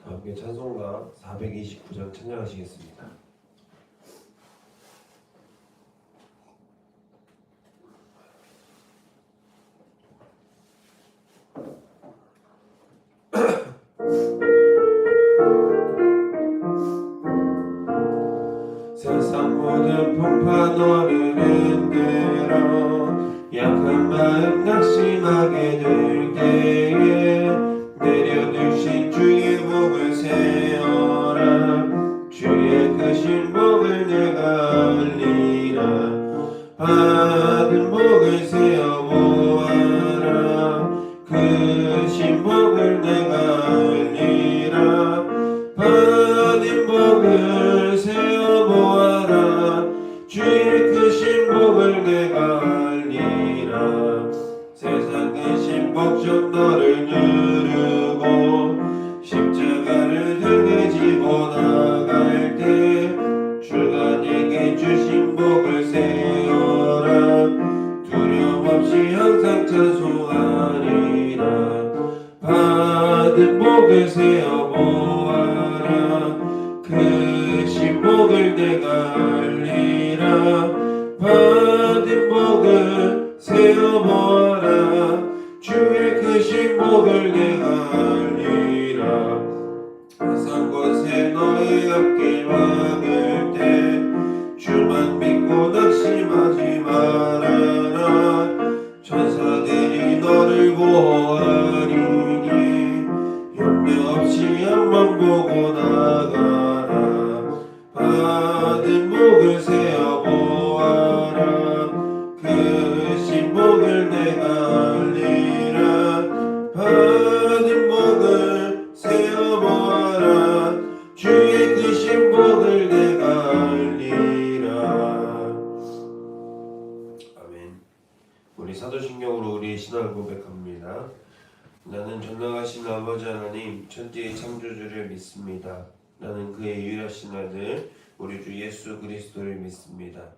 함께 찬송가 429장 찬양하시겠습니다. 세상 모든 풍파 너를 흔들어 약한 마음 낙심하게 될 때에 내려두신 주의 복을 세어라. 주의 크신 복을 내가 알리라. 받은 복을 세어보아라. 크신 복을 내가 알리라. 받은 복을 세어보아라. 주의 크신 복을 내가 알리라. 세상 크신 복 좀 너를 누르고 십자가를 등에 지고 나갈 때 주가 내게 주신 복을 세어라. 두려움 없이 항상 찬송하리라. 받은 복을 세어보아라. 크신 복을 내가 알리라. 받은 복을 세어보아라. 주의 크신 복을 내가 알리라. 산 곳에 너의 앞길 막을 때 주만 믿고 낙심하지 말아라. 천사들이 너를 보호하리니 염려 없이 앞만 보고 나가라. 받은 복을 세어보아라. 크신 복을 내가 알리라. 받은 복을 세어보아라. 주의 크신 복을 내가 알리라. 아멘. 우리 사도신경으로 우리의 신앙을 고백합니다. 나는 전능하신 아버지 하나님 천지의 창조주를 믿습니다. 나는 그의 유일하신 아들 우리 주 예수 그리스도를 믿습니다.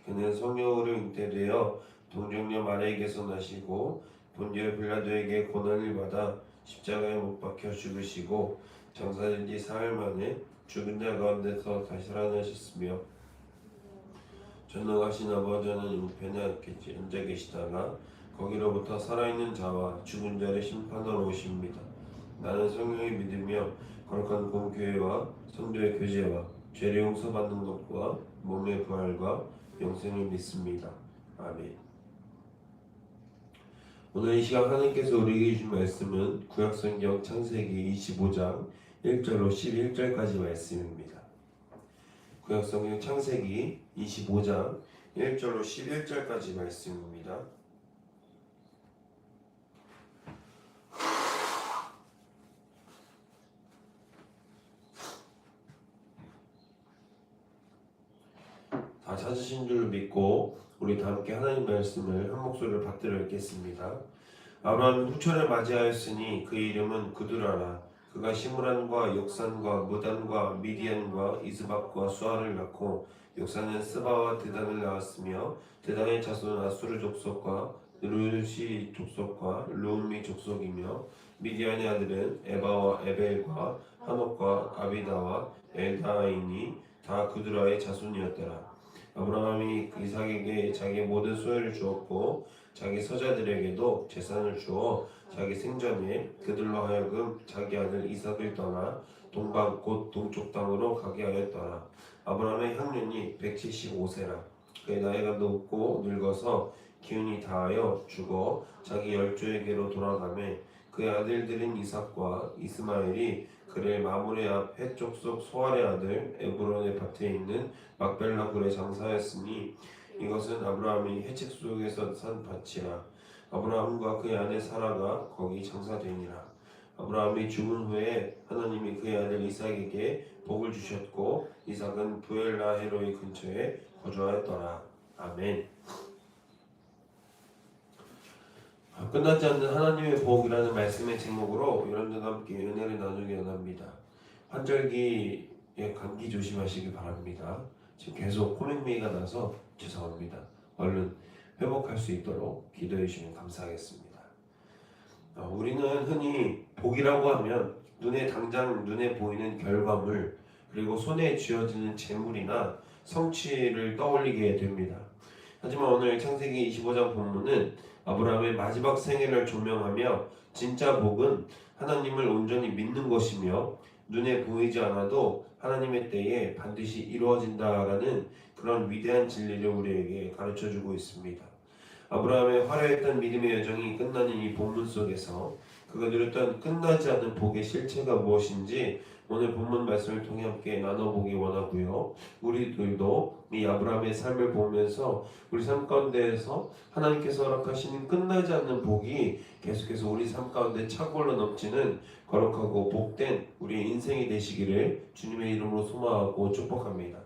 그는 성령으로 잉태되어 동정녀 마리아에게서 나시고 본디오 빌라도에게 고난을 받아 십자가에 못 박혀 죽으시고 장사된 뒤 사흘 만에 죽은 자 가운데서 다시 살아나셨으며 전능하신 아버지 하나님 우편에 앉아 계시다가 거기로부터 살아있는 자와 죽은 자를 심판하러 오십니다. 나는 성령을 믿으며 거룩한 공교회와 성도의 교제와 죄를 용서받는 것과 몸의 부활과 영생을 믿습니다. 아멘. 오늘 이 시간 하나님께서 우리에게 주신 말씀은 구약성경 창세기 25장 1절로 11절까지 말씀입니다. 구약성경 창세기 25장 1절로 11절까지 말씀입니다. 다 찾으신 줄 믿고 우리 다 함께 하나님 말씀을 한 목소리로 받들어 읽겠습니다. 아브라함은 후처를 맞이하였으니 그의 이름은 그두라라. 그가 시므란과 역산과 무단과 미디안과 이스박과 수아를 낳고 역산은 스바와 드단을 낳았으며 드단의 자손은 아수르 족속과 루시 족속과 루미 족속이며 미디안의 아들은 에바와 에벨과 하녹과 아비다와 엘다이니 다 그두라의 자손이었더라. 아브라함이 이삭에게 자기 모든 소유를 주었고 자기 서자들에게도 재산을 주어 자기 생전에 그들로 하여금 자기 아들 이삭을 떠나 동방 곧 동쪽 땅으로 가게 하였더라. 아브라함의 향년이 175세라. 그의 나이가 높고 늙어서 기운이 다하여 죽어 자기 열조에게로 돌아가매 그의 아들들인 이삭과 이스마엘이 그를 마므레 앞 해쪽 속 소알의 아들 에브론의 밭에 있는 막벨라 굴에 장사하였으니 이것은 아브라함이 해책 속에서 산 밭이라. 아브라함과 그의 아내 사라가 거기 장사되니라. 아브라함이 죽은 후에 하나님이 그의 아들 이삭에게 복을 주셨고 이삭은 부엘라헤로이 근처에 거주하였더라. 아멘. 끝나지 않는 하나님의 복이라는 말씀의 제목으로 여러분들과 함께 은혜를 나누기 원합니다. 환절기에 감기 조심하시기 바랍니다. 지금 계속 코맹맹이가 나서 죄송합니다. 얼른 회복할 수 있도록 기도해 주시면 감사하겠습니다. 우리는 흔히 복이라고 하면 당장 눈에 보이는 결과물 그리고 손에 쥐어지는 재물이나 성취를 떠올리게 됩니다. 하지만 오늘 창세기 25장 본문은 아브라함의 마지막 생애를 조명하며 진짜 복은 하나님을 온전히 믿는 것이며 눈에 보이지 않아도 하나님의 때에 반드시 이루어진다라는 그런 위대한 진리를 우리에게 가르쳐주고 있습니다. 아브라함의 화려했던 믿음의 여정이 끝나는 이 본문 속에서 그가 누렸던 끝나지 않은 복의 실체가 무엇인지 오늘 본문 말씀을 통해 함께 나눠보기 원하고요. 우리들도 이 아브라함의 삶을 보면서 우리 삶 가운데에서 하나님께서 허락하시는 끝나지 않는 복이 계속해서 우리 삶 가운데 차고올라 넘치는 거룩하고 복된 우리의 인생이 되시기를 주님의 이름으로 소망하고 축복합니다.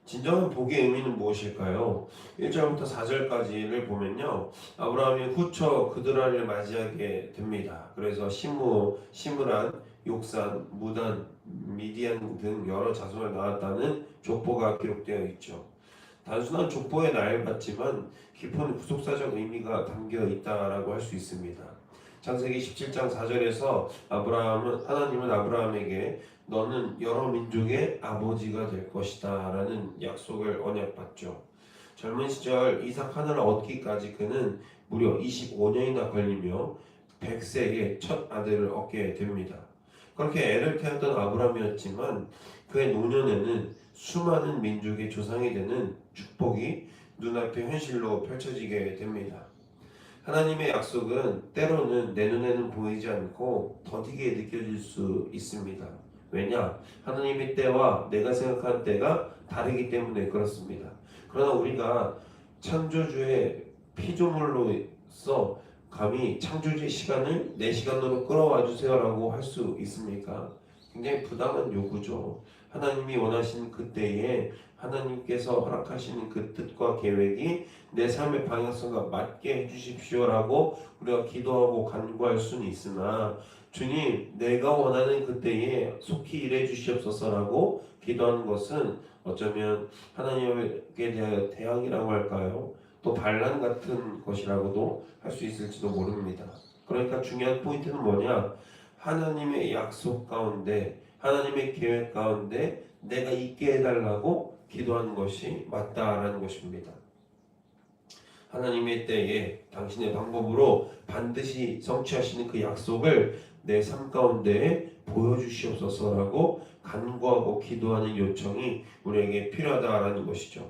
진정한 복의 의미는 무엇일까요? 1절부터 4절까지를 보면요. 아브라함이 후처 그드라를 맞이하게 됩니다. 그래서 시므란, 욕산, 무단, 미디안 등 여러 자손을 낳았다는 족보가 기록되어 있죠. 단순한 족보의 나열 같지만 깊은 구속사적 의미가 담겨 있다라고 할 수 있습니다. 창세기 17장 4절에서 하나님은 아브라함에게 너는 여러 민족의 아버지가 될 것이다 라는 약속을 언약받죠. 젊은 시절 이삭 하나를 얻기까지 그는 무려 25년이나 걸리며 100세에 첫 아들을 얻게 됩니다. 그렇게 애를 태웠던 아브라함이었지만 그의 노년에는 수많은 민족의 조상이 되는 축복이 눈앞에 현실로 펼쳐지게 됩니다. 하나님의 약속은 때로는 내 눈에는 보이지 않고 더디게 느껴질 수 있습니다. 왜냐? 하나님의 때와 내가 생각하는 때가 다르기 때문에 그렇습니다. 그러나 우리가 창조주의 피조물로서 감히 창조주의 시간을 내 시간으로 끌어와 주세요라고 할 수 있습니까? 굉장히 부당한 요구죠. 하나님이 원하시는 그때에 하나님께서 허락하시는 그 뜻과 계획이 내 삶의 방향성과 맞게 해주십시오라고 우리가 기도하고 간구할 수는 있으나 주님 내가 원하는 그때에 속히 일해 주시옵소서라고 기도하는 것은 어쩌면 하나님께 대하여 대항이라고 할까요? 또 반란 같은 것이라고도 할 수 있을지도 모릅니다. 그러니까 중요한 포인트는 뭐냐? 하나님의 약속 가운데 하나님의 계획 가운데 내가 있게 해달라고 기도하는 것이 맞다라는 것입니다. 하나님의 때에 당신의 방법으로 반드시 성취하시는 그 약속을 내 삶 가운데 보여주시옵소서라고 간구하고 기도하는 요청이 우리에게 필요하다라는 것이죠.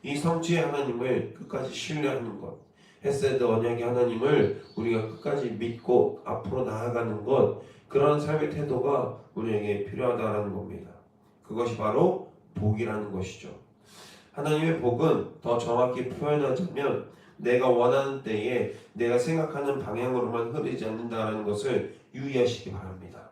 이 성취의 하나님을 끝까지 신뢰하는 것, 헤세드 언약의 하나님을 우리가 끝까지 믿고 앞으로 나아가는 것, 그런 삶의 태도가 우리에게 필요하다라는 겁니다. 그것이 바로 복이라는 것이죠. 하나님의 복은 더 정확히 표현하자면 내가 원하는 때에 내가 생각하는 방향으로만 흐르지 않는다는 것을 유의하시기 바랍니다.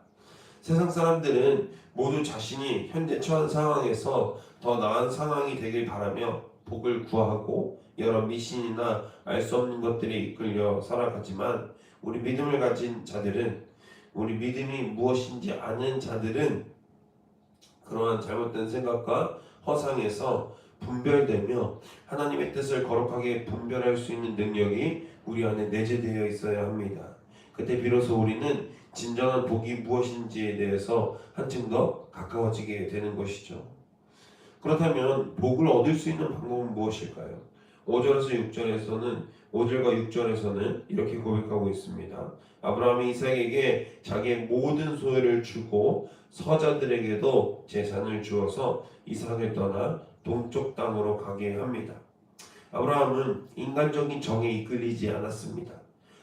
세상 사람들은 모두 자신이 현재 처한 상황에서 더 나은 상황이 되길 바라며 복을 구하고 여러 미신이나 알 수 없는 것들에 이끌려 살아가지만 우리 믿음을 가진 자들은, 우리 믿음이 무엇인지 아는 자들은 그러한 잘못된 생각과 허상에서 분별되며 하나님의 뜻을 거룩하게 분별할 수 있는 능력이 우리 안에 내재되어 있어야 합니다. 그때 비로소 우리는 진정한 복이 무엇인지에 대해서 한층 더 가까워지게 되는 것이죠. 그렇다면 복을 얻을 수 있는 방법은 무엇일까요? 5절과 6절에서는 이렇게 고백하고 있습니다. 아브라함이 이삭에게 자기의 모든 소유를 주고 서자들에게도 재산을 주어서 이삭을 떠나 동쪽 땅으로 가게 합니다. 아브라함은 인간적인 정에 이끌리지 않았습니다.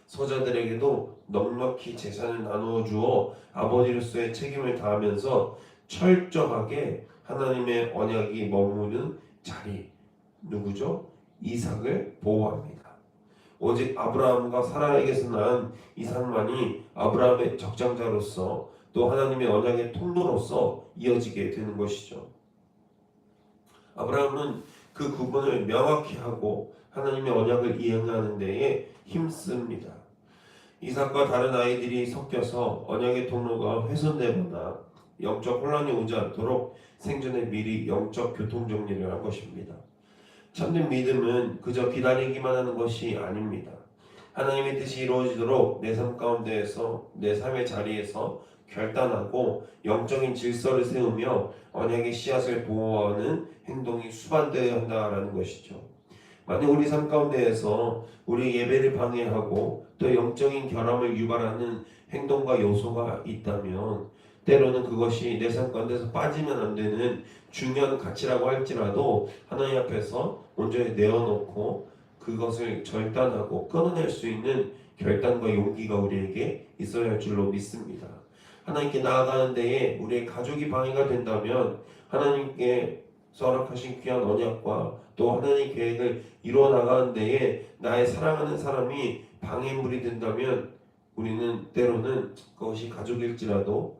서자들에게도 넉넉히 재산을 나누어 주어 아버지로서의 책임을 다하면서 철저하게 하나님의 언약이 머무는 자리, 누구죠? 이삭을 보호합니다. 오직 아브라함과 사라에게서 난 이삭만이 아브라함의 적장자로서 또 하나님의 언약의 통로로서 이어지게 되는 것이죠. 아브라함은 그 구분을 명확히 하고 하나님의 언약을 이행하는 데에 힘씁니다. 이삭과 다른 아이들이 섞여서 언약의 통로가 훼손되거나 영적 혼란이 오지 않도록 생전에 미리 영적 교통정리를 한 것입니다. 참된 믿음은 그저 기다리기만 하는 것이 아닙니다. 하나님의 뜻이 이루어지도록 내 삶 가운데에서, 내 삶의 자리에서 결단하고 영적인 질서를 세우며 언약의 씨앗을 보호하는 행동이 수반되어야 한다라는 것이죠. 만약 우리 삶 가운데에서 우리 예배를 방해하고 또 영적인 결함을 유발하는 행동과 요소가 있다면 때로는 그것이 내 삶 가운데서 빠지면 안 되는 중요한 가치라고 할지라도 하나님 앞에서 온전히 내어놓고 그것을 절단하고 끊어낼 수 있는 결단과 용기가 우리에게 있어야 할 줄로 믿습니다. 하나님께 나아가는 데에 우리의 가족이 방해가 된다면 하나님께 허락하신 귀한 언약과 또 하나님의 계획을 이루어 나가는 데에 나의 사랑하는 사람이 방해물이 된다면 우리는 때로는 그것이 가족일지라도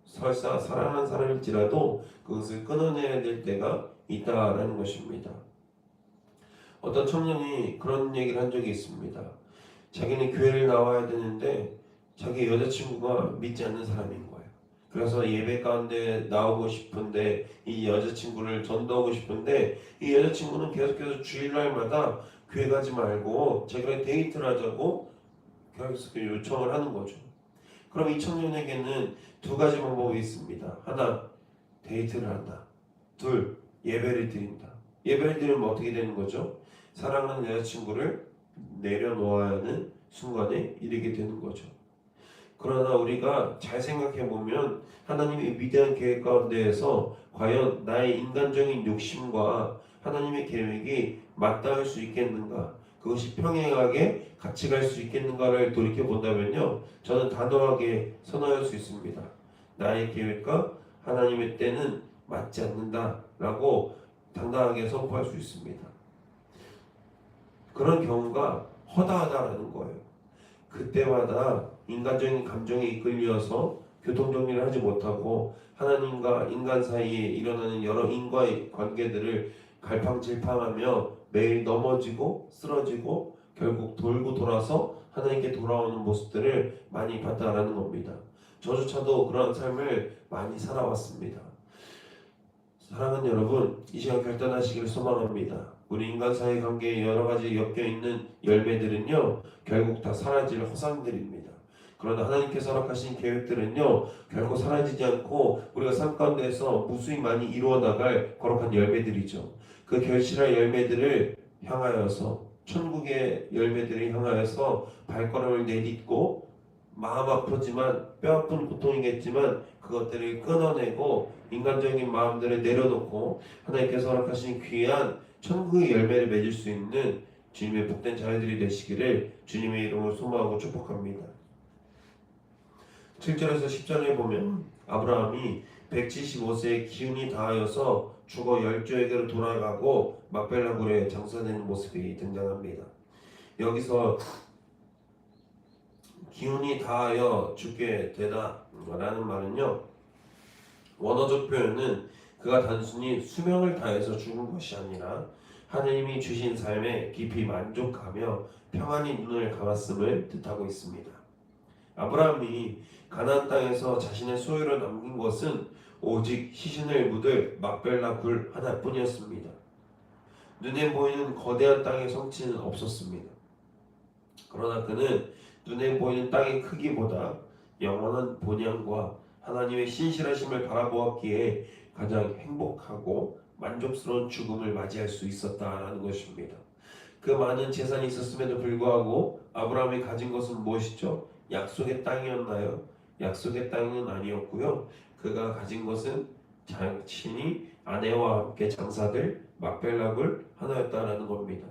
설사 사랑하는 사람일지라도 그것을 끊어내야 될 때가 있다라는 것입니다. 어떤 청년이 그런 얘기를 한 적이 있습니다. 자기는 교회를 나와야 되는데 자기 여자친구가 믿지 않는 사람인 거예요. 그래서 예배 가운데 나오고 싶은데 이 여자친구를 전도하고 싶은데 이 여자친구는 계속해서 주일날마다 교회 가지 말고 자기랑 데이트를 하자고 계속 요청을 하는 거죠. 그럼 이 청년에게는 두 가지 방법이 있습니다. 하나, 데이트를 한다. 둘, 예배를 드린다. 예배를 드리면 어떻게 되는 거죠? 사랑하는 여자친구를 내려놓아야 하는 순간에 이르게 되는 거죠. 그러나 우리가 잘 생각해보면 하나님의 위대한 계획 가운데에서 과연 나의 인간적인 욕심과 하나님의 계획이 맞닿을 수 있겠는가, 그것이 평행하게 같이 갈 수 있겠는가를 돌이켜본다면요, 저는 단호하게 선언할 수 있습니다. 나의 계획과 하나님의 때는 맞지 않는다라고 당당하게 선포할 수 있습니다. 그런 경우가 허다하다라는 거예요. 그때마다 인간적인 감정에 이끌려서 교통정리를 하지 못하고 하나님과 인간 사이에 일어나는 여러 인과의 관계들을 갈팡질팡하며 매일 넘어지고 쓰러지고 결국 돌고 돌아서 하나님께 돌아오는 모습들을 많이 봤다라는 겁니다. 저조차도 그런 삶을 많이 살아왔습니다. 사랑하는 여러분, 이 시간 결단하시기를 소망합니다. 우리 인간 사이 관계에 여러 가지 엮여있는 열매들은요, 결국 다 사라질 허상들입니다. 그러나 하나님께서 허락하신 계획들은요 결코 사라지지 않고 우리가 삶 가운데서 무수히 많이 이루어 나갈 거룩한 열매들이죠. 그 결실할 열매들을 향하여서 천국의 열매들을 향하여서 발걸음을 내딛고 마음 아프지만 뼈아픈 고통이겠지만 그것들을 끊어내고 인간적인 마음들을 내려놓고 하나님께서 허락하신 귀한 천국의 열매를 맺을 수 있는 주님의 복된 자녀들이 되시기를 주님의 이름으로 소망하고 축복합니다. 7절에서 10절에 보면 아브라함이 175세의 기운이 다하여서 죽어 열조에게로 돌아가고 막벨라 굴에 장사되는 모습이 등장합니다. 여기서 기운이 다하여 죽게 되다 라는 말은요 원어적 표현은 그가 단순히 수명을 다해서 죽은 것이 아니라 하나님이 주신 삶에 깊이 만족하며 평안히 눈을 감았음을 뜻하고 있습니다. 아브라함이 가나안 땅에서 자신의 소유를 남긴 것은 오직 시신을 묻을 막벨라 굴 하나뿐이었습니다. 눈에 보이는 거대한 땅의 성취는 없었습니다. 그러나 그는 눈에 보이는 땅의 크기보다 영원한 본향과 하나님의 신실하심을 바라보았기에 가장 행복하고 만족스러운 죽음을 맞이할 수 있었다라는 것입니다. 그 많은 재산이 있었음에도 불구하고 아브라함이 가진 것은 무엇이죠? 약속의 땅이었나요? 약속의 땅은 아니었고요. 그가 가진 것은 자신이 아내와 함께 장사될 막벨라 굴 하나였다라는 겁니다.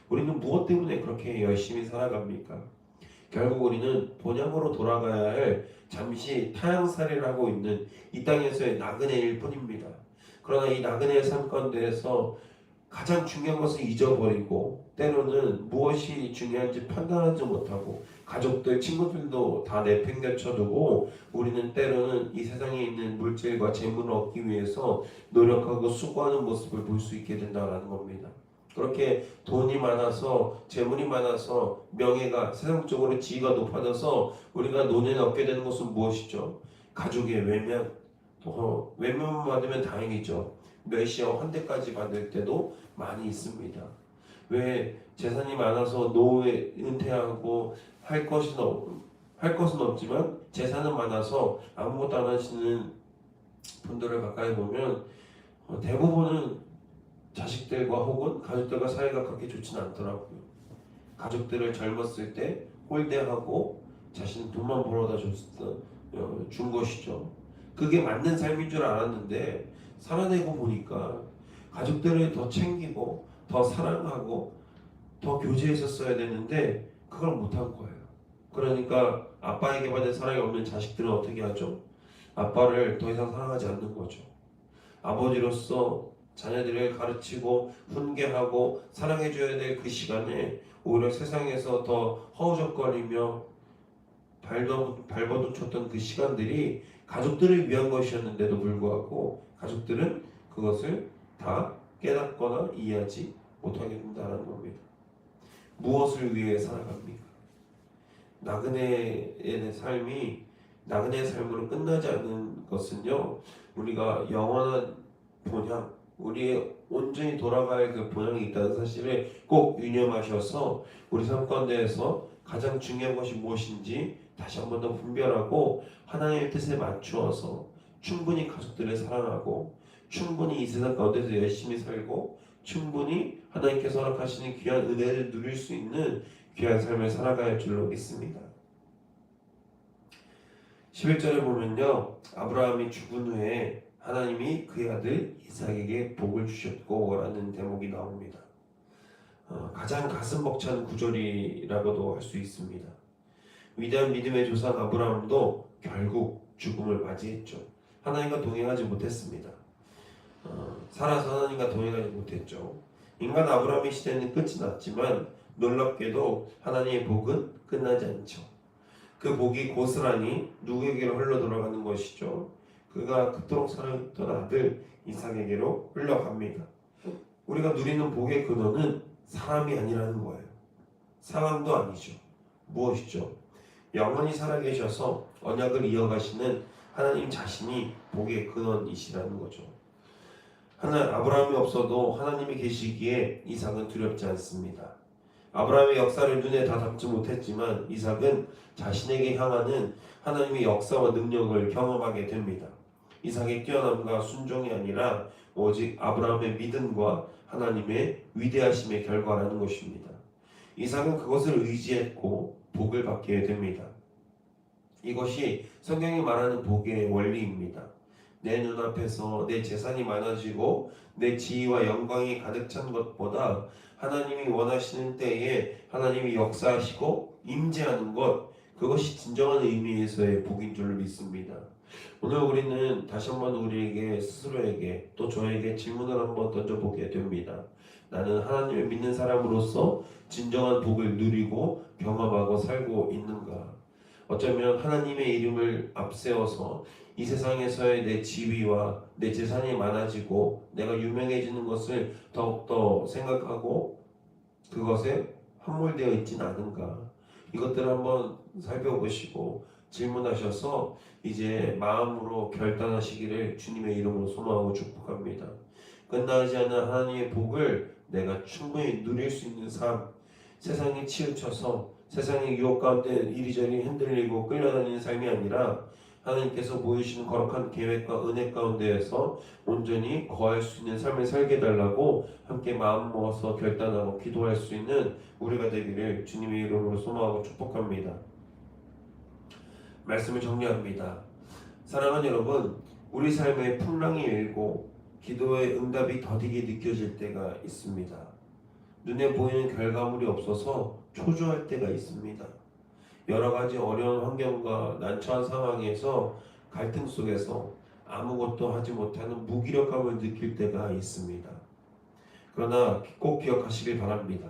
우리는 무엇 때문에 그렇게 열심히 살아갑니까? 결국 우리는 본향으로 돌아가야 할 잠시 타향살이를 하고 있는 이 땅에서의 나그네일 뿐입니다. 그러나 이 나그네의 삶 가운데에서 가장 중요한 것을 잊어버리고 때로는 무엇이 중요한지 판단하지 못하고 가족들, 친구들도 다 내팽개쳐두고 우리는 때로는 이 세상에 있는 물질과 재물을 얻기 위해서 노력하고 수고하는 모습을 볼 수 있게 된다는 겁니다. 그렇게 돈이 많아서 재물이 많아서 명예가 세상적으로 지위가 높아져서 우리가 노년에 얻게 되는 것은 무엇이죠? 가족의 외면, 외면만 받으면 다행이죠. 멸시와 환대까지 받을 때도 많이 있습니다. 왜 재산이 많아서 노후에 은퇴하고 할 것은 없지만 재산은 많아서 아무것도 안 하시는 분들을 가까이 보면 대부분은 자식들과 혹은 가족들과 사이가 그렇게 좋지는 않더라고요. 가족들을 젊었을 때 홀대하고 자신은 돈만 벌어다 준 것이죠. 그게 맞는 삶인 줄 알았는데 살아내고 보니까 가족들을 더 챙기고 더 사랑하고 더 교제했었어야 되는데 그걸 못한 거예요. 그러니까 아빠에게 받은 사랑이 없는 자식들은 어떻게 하죠? 아빠를 더 이상 사랑하지 않는 거죠. 아버지로서 자녀들을 가르치고 훈계하고 사랑해줘야 될 그 시간에 오히려 세상에서 더 허우적거리며 발버둥 쳤던 그 시간들이 가족들을 위한 것이었는데도 불구하고 가족들은 그것을 다 깨닫거나 이해하지 못하게 된다는 겁니다. 무엇을 위해 살아갑니까? 나그네의 삶이 나그네의 삶으로 끝나지 않는 것은요, 우리가 영원한 본향, 우리의 온전히 돌아갈 그 본향이 있다는 사실을 꼭 유념하셔서 우리 삶 가운데에서 가장 중요한 것이 무엇인지 다시 한 번 더 분별하고 하나님의 뜻에 맞추어서 충분히 가족들을 사랑하고 충분히 이 세상 가운데서 열심히 살고 충분히 하나님께서 허락하시는 귀한 은혜를 누릴 수 있는 귀한 삶을 살아가야 할 줄로 믿습니다. 11절에 보면요, 아브라함이 죽은 후에 하나님이 그의 아들 이삭에게 복을 주셨고 라는 대목이 나옵니다. 가장 가슴 벅찬 구절이라고도 할 수 있습니다. 위대한 믿음의 조상 아브라함도 결국 죽음을 맞이했죠. 하나님과 동행하지 못했습니다. 살아서 하나님과 동행하지 못했죠. 인간 아브라함의 시대는 끝이 났지만 놀랍게도 하나님의 복은 끝나지 않죠. 그 복이 고스란히 누구에게로 흘러 돌아가는 것이죠. 그가 그토록 사랑했던 아들 이삭에게로 흘러갑니다. 우리가 누리는 복의 근원은 사람이 아니라는 거예요. 상황도 아니죠. 무엇이죠? 영원히 살아계셔서 언약을 이어가시는 하나님 자신이 복의 근원이시라는 거죠. 아브라함이 없어도 하나님이 계시기에 이삭은 두렵지 않습니다. 아브라함의 역사를 눈에 다 담지 못했지만 이삭은 자신에게 향하는 하나님의 역사와 능력을 경험하게 됩니다. 이삭의 뛰어남과 순종이 아니라 오직 아브라함의 믿음과 하나님의 위대하심의 결과라는 것입니다. 이삭은 그것을 의지했고 복을 받게 됩니다. 이것이 성경이 말하는 복의 원리입니다. 내 눈앞에서 내 재산이 많아지고 내 지위와 영광이 가득 찬 것보다 하나님이 원하시는 때에 하나님이 역사하시고 임재하는 것, 그것이 진정한 의미에서의 복인 줄 믿습니다. 오늘 우리는 다시 한번 우리에게 스스로에게 또 저에게 질문을 한번 던져보게 됩니다. 나는 하나님을 믿는 사람으로서 진정한 복을 누리고 경험하고 살고 있는가? 어쩌면 하나님의 이름을 앞세워서 이 세상에서의 내 지위와 내 재산이 많아지고 내가 유명해지는 것을 더욱더 생각하고 그것에 함몰되어 있진 않은가? 이것들을 한번 살펴보시고 질문하셔서 이제 마음으로 결단하시기를 주님의 이름으로 소망하고 축복합니다. 끝나지 않은 하나님의 복을 내가 충분히 누릴 수 있는 삶, 세상에 치우쳐서 세상의 유혹 가운데 이리저리 흔들리고 끌려다니는 삶이 아니라 하나님께서 보여주시는 거룩한 계획과 은혜 가운데에서 온전히 거할 수 있는 삶을 살게 해달라고 함께 마음 먹어서 결단하고 기도할 수 있는 우리가 되기를 주님의 이름으로 소망하고 축복합니다. 말씀을 정리합니다. 사랑하는 여러분, 우리 삶에 풍랑이 일고 기도의 응답이 더디게 느껴질 때가 있습니다. 눈에 보이는 결과물이 없어서 초조할 때가 있습니다. 여러 가지 어려운 환경과 난처한 상황에서 갈등 속에서 아무것도 하지 못하는 무기력감을 느낄 때가 있습니다. 그러나 꼭 기억하시길 바랍니다.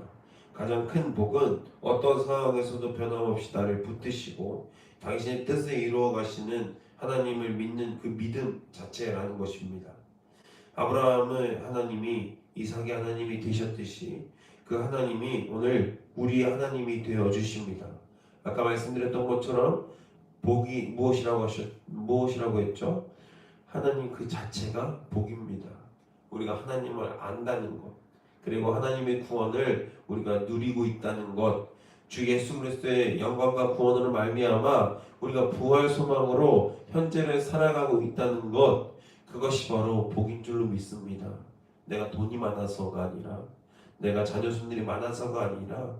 가장 큰 복은 어떤 상황에서도 변함없이 나를 붙드시고 당신의 뜻을 이루어 가시는 하나님을 믿는 그 믿음 자체라는 것입니다. 아브라함의 하나님이 이삭의 하나님이 되셨듯이 그 하나님이 오늘 우리의 하나님이 되어 주십니다. 아까 말씀드렸던 것처럼 복이 무엇이라고 했죠? 하나님 그 자체가 복입니다. 우리가 하나님을 안다는 것, 그리고 하나님의 구원을 우리가 누리고 있다는 것, 주 예수 그리스도의 영광과 구원으로 말미암아 우리가 부활 소망으로 현재를 살아가고 있다는 것, 그것이 바로 복인 줄로 믿습니다. 내가 돈이 많아서가 아니라, 내가 자녀손들이 많아서가 아니라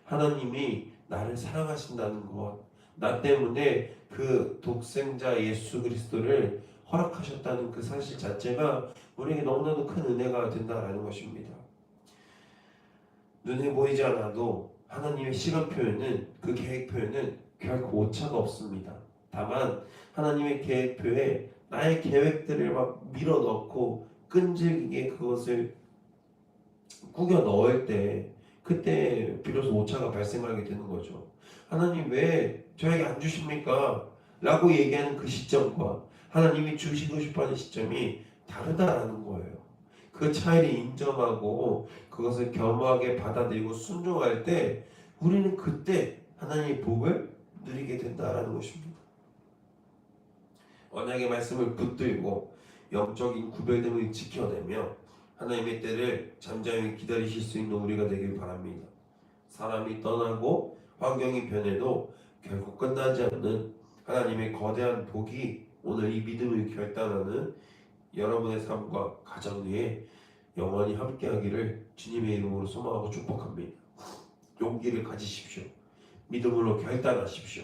하나님이 나를 사랑하신다는 것, 나 때문에 그 독생자 예수 그리스도를 허락하셨다는 그 사실 자체가 우리에게 너무나도 큰 은혜가 된다라는 것입니다. 눈에 보이지 않아도 하나님의 시간표에는, 그 계획표에는 결코 오차가 없습니다. 다만 하나님의 계획표에 나의 계획들을 막 밀어넣고 끈질기게 그것을 꾸겨 넣을 때, 그때 비로소 오차가 발생하게 되는 거죠. 하나님 왜 저에게 안 주십니까? 라고 얘기하는 그 시점과 하나님이 주시고 싶어하는 시점이 다르다라는 거예요. 그 차이를 인정하고 그것을 겸허하게 받아들이고 순종할 때 우리는 그때 하나님의 복을 누리게 된다라는 것입니다. 언약의 말씀을 붙들고 영적인 구별됨을 지켜내며 하나님의 때를 잠잠히 기다리실 수 있는 우리가 되길 바랍니다. 사람이 떠나고 환경이 변해도 결국 끝나지 않는 하나님의 거대한 복이 오늘 이 믿음을 결단하는 여러분의 삶과 가정 위에 영원히 함께하기를 주님의 이름으로 소망하고 축복합니다. 용기를 가지십시오. 믿음으로 결단하십시오.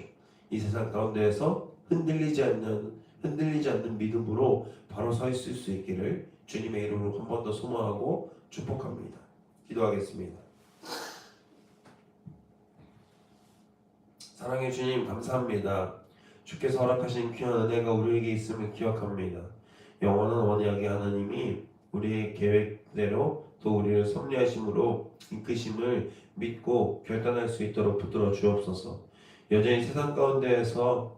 이 세상 가운데에서 흔들리지 않는 믿음으로 바로 서 있을 수 있기를 주님의 이름으로 한 번 더 소망하고 축복합니다. 기도하겠습니다. 사랑의 주님 감사합니다. 주께서 허락하신 귀한 은혜가 우리에게 있음을 기억합니다. 영원한 언약의 하나님이 우리의 계획대로 또 우리를 섭리하심으로 이끄심을 믿고 결단할 수 있도록 붙들어 주옵소서. 여전히 세상 가운데에서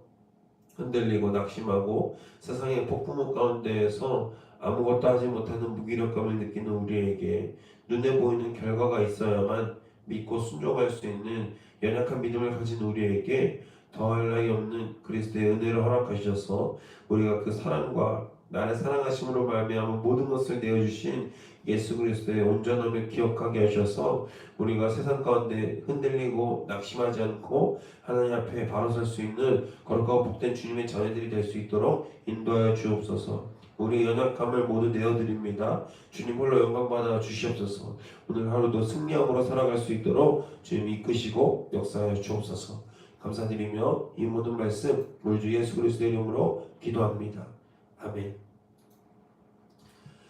흔들리고 낙심하고 세상의 폭풍우 가운데에서 아무것도 하지 못하는 무기력감을 느끼는 우리에게 눈에 보이는 결과가 있어야만 믿고 순종할 수 있는 연약한 믿음을 가진 우리에게 더할 나위 없는 그리스도의 은혜를 허락하셔서 우리가 그 사랑과 나를 사랑하심으로 말미암아 모든 것을 내어주신 예수 그리스도의 온전함을 기억하게 하셔서 우리가 세상 가운데 흔들리고 낙심하지 않고 하나님 앞에 바로 설 수 있는 거룩하고 복된 주님의 자녀들이 될 수 있도록 인도하여 주옵소서. 우리의 연약함을 모두 내어드립니다. 주님 홀로 영광받아 주시옵소서. 오늘 하루도 승리함으로 살아갈 수 있도록 주님 이끄시고 역사하여 주옵소서. 감사드리며 이 모든 말씀 우리 주 예수 그리스도의 이름으로 기도합니다. 아멘.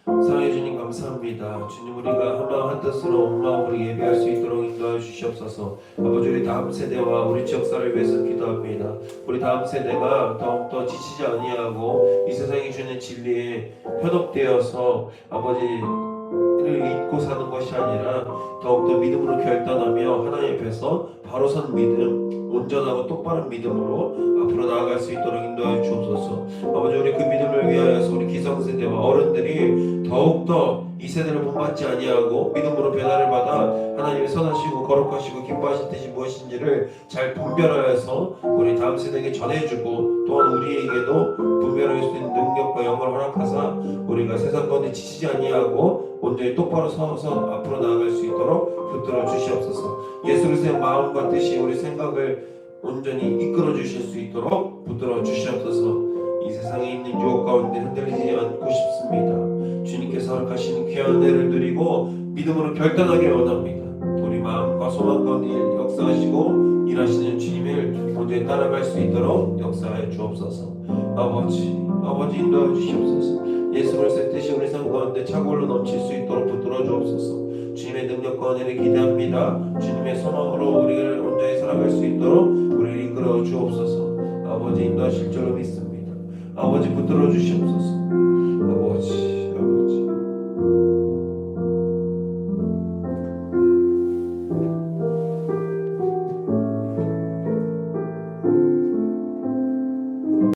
사랑해 주님 감사합니다. 주님 우리가 하나님 한 뜻으로 온 마음으로 예배할 수 있도록 인도하여 주시옵소서. 아버지 우리 다음 세대와 우리 지역사를 위해서 기도합니다. 우리 다음 세대가 더욱더 지치지 아니하고 이 세상이 주는 진리에 현혹되어서 아버지를 잊고 사는 것이 아니라 더욱더 믿음으로 결단하며 하나님 앞에서 바로 선 믿음, 온전하고 똑바른 믿음으로 앞으로 나아갈 수 있도록 인도하여 주옵소서. 아버지 우리 그 믿음을 위하여서 우리 기성세대와 어른들이 더욱더 이 세대를 본받지 아니하고 믿음으로 변화를 받아 하나님의 선하시고 거룩하시고 기뻐하신 뜻이 무엇인지를 잘 분별하여서 우리 다음 세대에게 전해주고 또한 우리에게도 분별할 수 있는 능력과 영광을 허락하사 우리가 세상 가운데 지치지 아니하고 온전히 똑바로 서서 앞으로 나아갈 수 있도록 붙들어 주시옵소서. 예수 그리스도의 마음과 뜻이 우리 생각을 온전히 이끌어 주실 수 있도록 붙들어 주시옵소서. 이 세상에 있는 유혹 가운데 흔들리지 않고 싶습니다. 주님께서 허락하시는 귀한 은혜를 누리고 믿음으로 결단하길 원합니다. 우리 마음과 소망 가운데 역사하시고 일하시는 주님을 온전히 따라갈 수 있도록 역사하여 주옵소서. 아버지 인도하여 주시옵소서. 예수 그리스도의 뜻이 우리 삶 가운데 차고로 넘칠 수 있도록 붙들어 주옵소서. 주님의 능력과 은혜를 기대합니다. 주님의 소망으로 우리를 온전히 살아갈 수 있도록 우리를 이끌어 주옵소서. 아버지 인도하실 줄로 믿습니다. 아버지 붙들어 주시옵소서. 아버지